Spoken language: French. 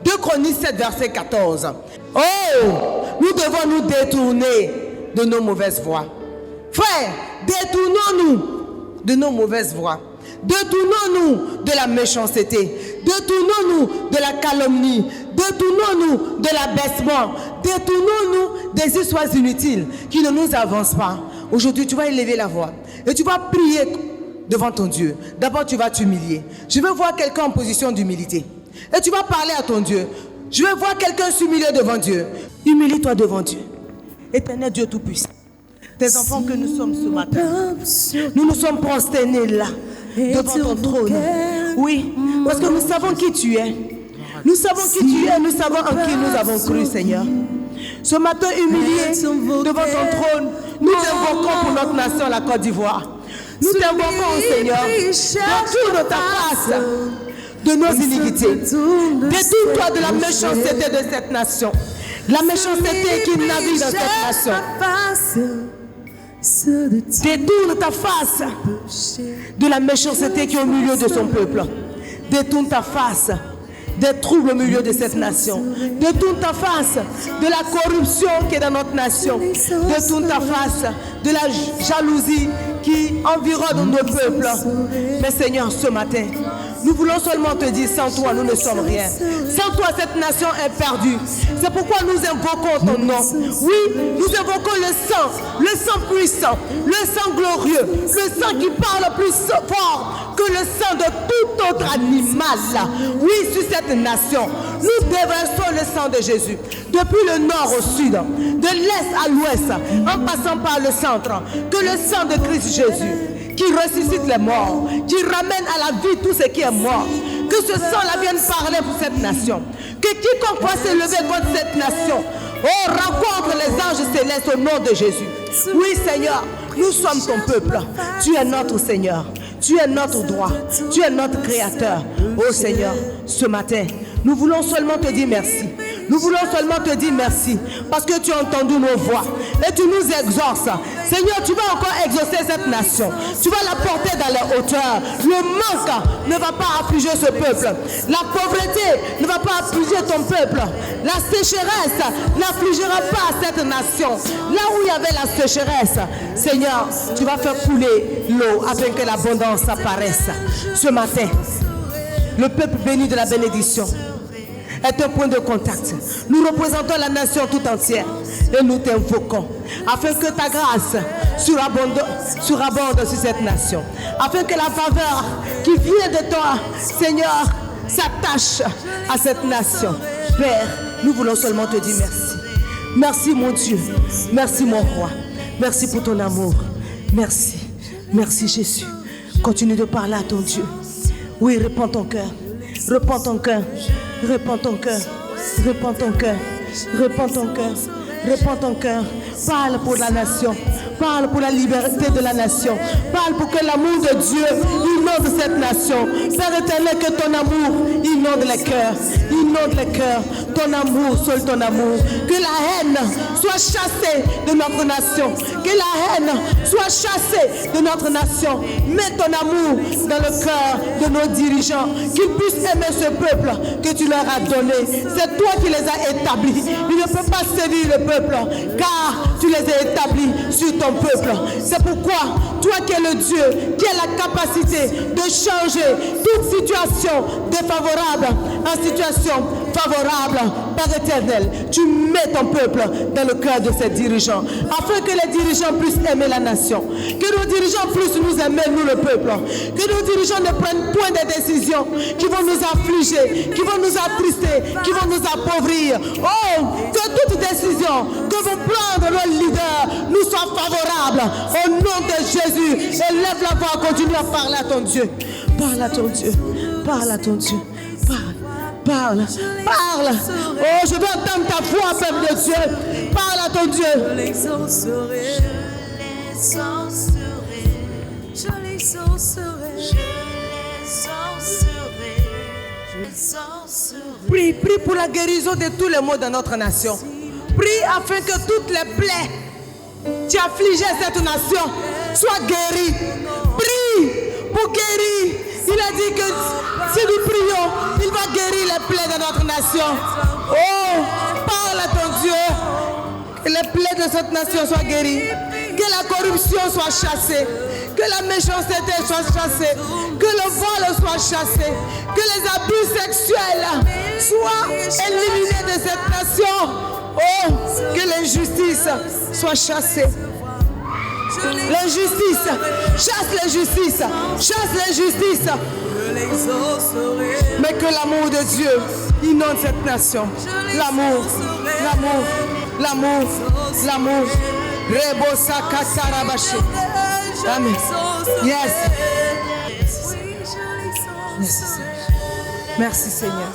2 Chroniques 7, verset 14. Oh, nous devons nous détourner de nos mauvaises voies. Frères, détournons-nous de nos mauvaises voies. Détournons-nous de la méchanceté. Détournons-nous de la calomnie. Détournons-nous de l'abaissement. Détournons-nous des histoires inutiles qui ne nous avancent pas. Aujourd'hui, tu vas élever la voix et tu vas prier devant ton Dieu. D'abord, tu vas t'humilier. Je veux voir quelqu'un en position d'humilité. Et tu vas parler à ton Dieu. Je veux voir quelqu'un s'humilier devant Dieu. Humilie-toi devant Dieu. Éternel Dieu Tout-Puissant. Tes enfants que nous sommes ce matin, nous nous sommes prosternés là, devant ton trône. Oui, parce que nous savons qui tu es. Nous savons qui tu es, nous savons en qui nous avons cru, Seigneur. Ce matin, humilié devant ton trône, nous t'invoquons pour notre nation, la Côte d'Ivoire. Nous t'invoquons, Seigneur, détourne ta face de nos iniquités. Détourne-toi de la méchanceté de cette nation. La méchanceté qui navigue dans cette nation. Détourne ta face de la méchanceté qui est au milieu de son peuple. Détourne ta face des troubles au milieu de cette nation. Détourne ta face de la corruption qui est dans notre nation. Détourne ta face de la jalousie qui environne nos peuples. Mais Seigneur, ce matin, nous voulons seulement te dire, sans toi, nous ne sommes rien. Sans toi, cette nation est perdue. C'est pourquoi nous invoquons ton nom. Oui, nous invoquons le sang puissant, le sang glorieux, le sang qui parle plus fort que le sang de tout autre animal. Oui, sur cette nation, nous déversons le sang de Jésus. Depuis le nord au sud, de l'est à l'ouest, en passant par le centre, que le sang de Christ Jésus, qui ressuscite les morts, qui ramène à la vie tout ce qui est mort, que ce sang-là vienne parler pour cette nation. Que quiconque va s'élever contre cette nation, oh, rencontre les anges célestes au nom de Jésus. Oui, Seigneur, nous sommes ton peuple. Tu es notre Seigneur. Tu es notre droit. Tu es notre Créateur. Oh Seigneur, ce matin, nous voulons seulement te dire merci. Nous voulons seulement te dire merci parce que tu as entendu nos voix et tu nous exauces. Seigneur, tu vas encore exaucer cette nation. Tu vas la porter dans les hauteurs. Le manque ne va pas affliger ce peuple. La pauvreté ne va pas affliger ton peuple. La sécheresse n'affligera pas cette nation. Là où il y avait la sécheresse, Seigneur, tu vas faire couler l'eau afin que l'abondance apparaisse. Ce matin, le peuple béni de la bénédiction est un point de contact. Nous représentons la nation tout entière et nous t'invoquons afin que ta grâce surabonde sur cette nation, afin que la faveur qui vient de toi, Seigneur, s'attache à cette nation. Père, nous voulons seulement te dire merci. Merci mon Dieu, merci mon roi, merci pour ton amour, merci, merci Jésus. Continue de parler à ton Dieu. Oui, répands ton cœur, répands ton cœur. Répands ton cœur, répands ton cœur, répands ton cœur, répands ton cœur. Parle pour la nation, parle pour la liberté de la nation, parle pour que l'amour de Dieu inonde cette nation. Père éternel, que ton amour inonde les cœurs, inonde les cœurs. Ton amour, seul ton amour. Que la haine soit chassée de notre nation, que la haine soit chassée de notre nation. Mets ton amour dans le cœur de nos dirigeants, qu'ils puissent aimer ce peuple que tu leur as donné. C'est toi qui les as établis. Ils ne peuvent pas sévir le peuple, car tu les as établis sur ton peuple. C'est pourquoi, toi qui es le Dieu, qui a la capacité de changer toute situation défavorable en situation favorable, Père éternel, tu mets ton peuple dans le cœur de ces dirigeants, afin que les dirigeants puissent aimer la nation, que nos dirigeants puissent nous aimer, nous le peuple, que nos dirigeants ne prennent point de décisions qui vont nous affliger, qui vont nous attrister, qui vont nous appauvrir. Oh, que toute décision que vont prendre nos leaders nous soit favorable au nom de Jésus. Élève la voix, continue à parler à ton Dieu. Parle à ton Dieu, parle à ton Dieu, parle. Parle, parle. Oh, je veux entendre ta voix, peuple de Dieu. Parle à ton Dieu. Je l'exaucerai, je l'exaucerai, je l'exaucerai, je l'exaucerai. Prie, prie pour la guérison de tous les maux de notre nation. Prie afin que toutes les plaies qui affligeaient cette nation soient guéries. Prie pour guérir Il a dit que si nous prions, il va guérir les plaies de notre nation. Oh, parle à ton Dieu. Que les plaies de cette nation soient guéries. Que la corruption soit chassée. Que la méchanceté soit chassée. Que le vol soit chassé. Que les abus sexuels soient éliminés de cette nation. Oh, que l'injustice soit chassée. L'injustice, chasse l'injustice, chasse l'injustice. Mais que l'amour de Dieu inonde cette nation. L'amour, l'amour, l'amour, l'amour. Rebosa kasarabashi. Amen. Yes. Merci Seigneur. Merci Seigneur.